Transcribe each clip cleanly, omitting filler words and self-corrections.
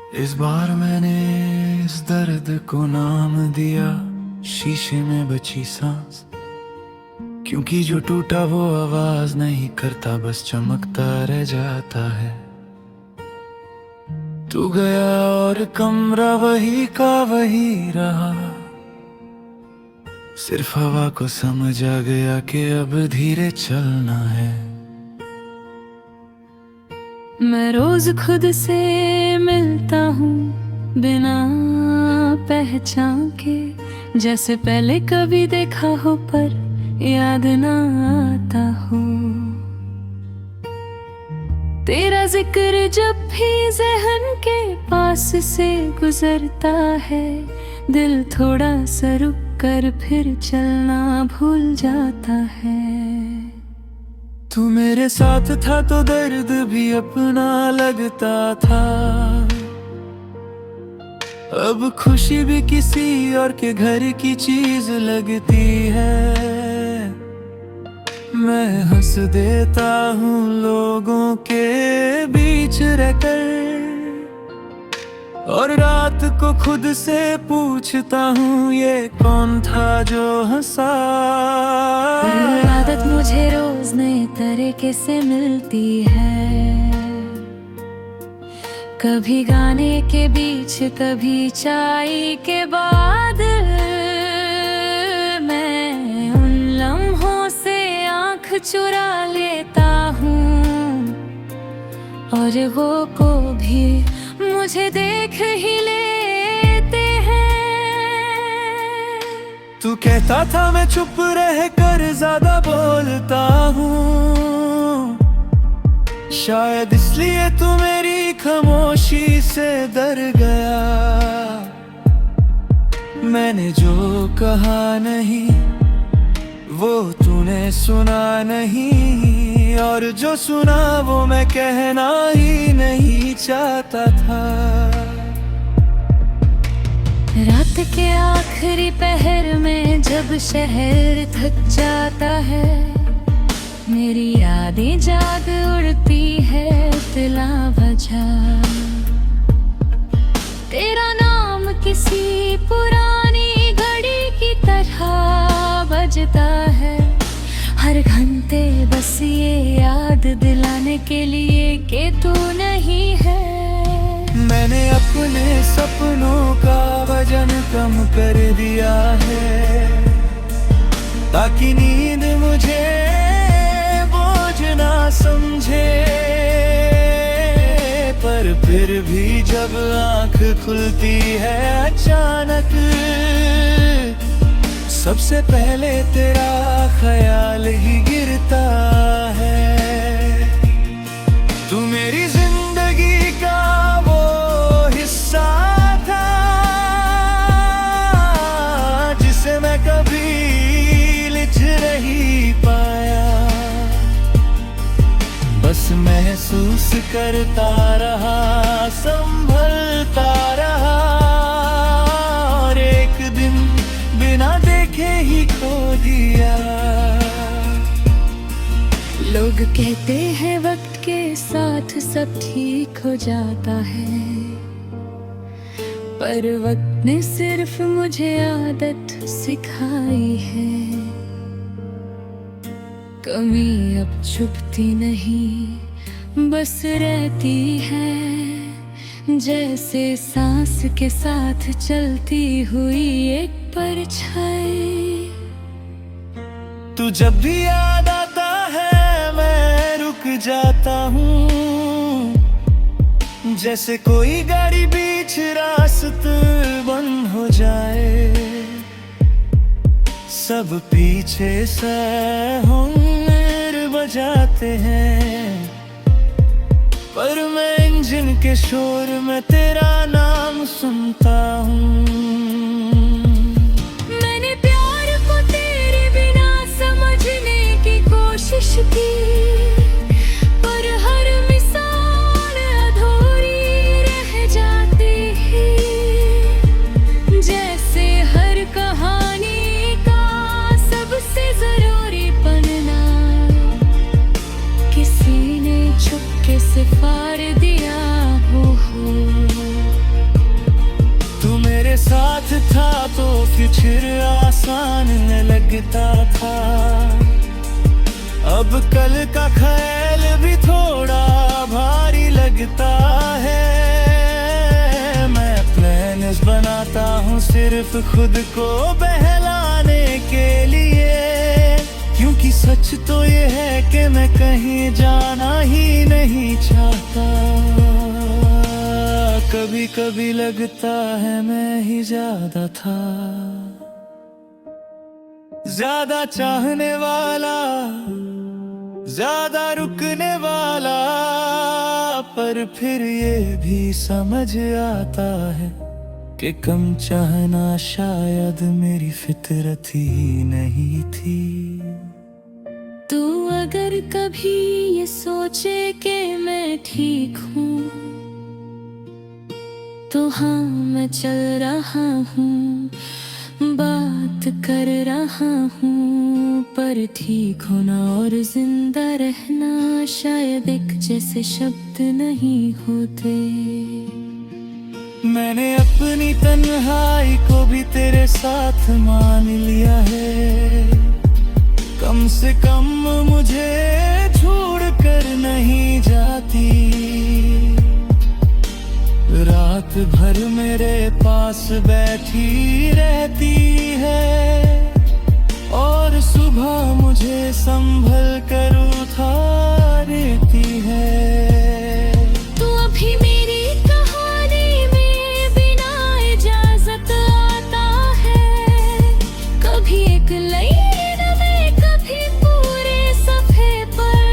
इस बार मैंने इस दर्द को नाम दिया शीशे में बची सांस, क्योंकि जो टूटा वो आवाज नहीं करता, बस चमकता रह जाता है। तू गया और कमरा वही का वही रहा, सिर्फ हवा को समझ आ गया कि अब धीरे चलना है। मैं रोज खुद से मिलता हूँ बिना पहचान के, जैसे पहले कभी देखा हो पर याद ना आता हो। तेरा जिक्र जब भी ज़हन के पास से गुजरता है, दिल थोड़ा सा रुक कर फिर चलना भूल जाता है। तू मेरे साथ था तो दर्द भी अपना लगता था, अब खुशी भी किसी और के घर की चीज लगती है। मैं हंस देता हूँ लोगों के बीच रहकर, और रात को खुद से पूछता हूँ ये कौन था जो हंसा। आदत मुझे रोज नए तरीके से मिलती है, कभी गाने के बीच कभी चाय के बाद। मैं उन लम्हों से आँख चुरा लेता हूँ, और वो को भी मुझे देख ही लेते हैं। तू कहता था मैं चुप रह कर ज्यादा बोलता हूँ, शायद इसलिए तू मेरी खामोशी से डर गया। मैंने जो कहा नहीं वो तूने सुना नहीं, और जो सुना वो मैं कहना ही नहीं चाहता था। रात के आखिरी पहर में जब शहर थक जाता है, मेरी यादें जाग उड़ती है तिला बजा। तेरा नाम किसी पुरानी घड़ी की तरह बजता है हर घंटे, बस ये याद दिलाने के लिए कि तू नहीं है। मैंने अपने सपनों का वजन कम कर दिया है, ताकि नींद मुझे बोझ ना समझे। पर फिर भी जब आँख खुलती है अचानक, सबसे पहले तेरा ख्याल ही गिरता है। तू मेरी जिंदगी का वो हिस्सा था जिसे मैं कभी लिख नहीं पाया, बस महसूस करता रहा, संभलता रहा, और एक दिन बिना देखे ही खो दिया। लोग कहते हैं वक्त के साथ सब ठीक हो जाता है, पर वक्त ने सिर्फ मुझे आदत सिखाई है। कमी अब छुपती नहीं बस रहती है, जैसे सांस के साथ चलती हुई एक परछाई। तू जब भी याद आता है मैं रुक जाता हूँ, जैसे कोई गाड़ी बीच रास्ते बंद हो जाए। सब पीछे से हुनर बजाते हैं, पर मैं इंजन के शोर में तेरा नाम सुनता हूँ। मैंने प्यार को तेरे बिना समझने की कोशिश की, पर हर मिसाल अधूरी रह जाती है। जैसे हर कहानी का सबसे जरूरी पन्ना किसी ने चुपके से फाड़ दिया हो। छिर आसान लगता था। अब कल का ख्याल भी थोड़ा भारी लगता है। मैं प्लान्स बनाता हूँ सिर्फ खुद को बहलाने के लिए, क्योंकि सच तो ये है कि मैं कहीं जाना ही नहीं चाहता। कभी कभी लगता है मैं ही ज्यादा था, ज्यादा चाहने वाला, ज्यादा रुकने वाला। पर फिर ये भी समझ आता है कि कम चाहना शायद मेरी फितरत ही नहीं थी। तू अगर कभी ये सोचे कि मैं ठीक हूँ, तो हाँ मैं चल रहा हूँ, बात कर रहा हूँ। पर ठीक होना और जिंदा रहना शायद एक जैसे शब्द नहीं होते। मैंने अपनी तन्हाई को भी तेरे साथ मान लिया है। कम से कम मुझे छोड़ कर नहीं जाती। रात भर मेरे पास बैठी रहती है और सुबह मुझे संभल कर उठा देती है। तू अभी मेरी कहानी में बिना इजाजत आता है, कभी एक लाइन में, कभी पूरे सफ़े पर।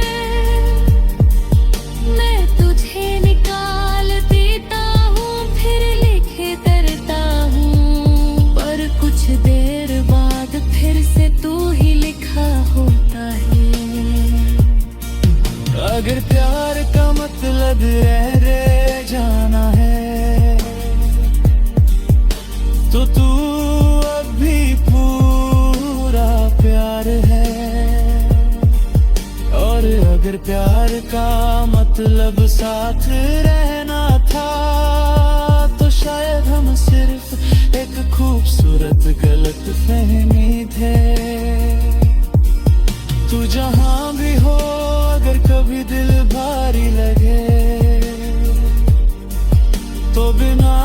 मैं तुझे निकाल देता हूँ, फिर लिखे तरता हूँ, पर कुछ देर बाद फिर से तू ही लिखा होता है। अगर प्यार का मतलब रह जाना है, तो तू अब भी पूरा प्यार है। और अगर प्यार का मतलब साथ रहना था, तो शायद हम सिर्फ एक खूबसूरत गलत फहमी थे। तू जहां भी हो, अगर कभी दिल भारी लगे, तो बिना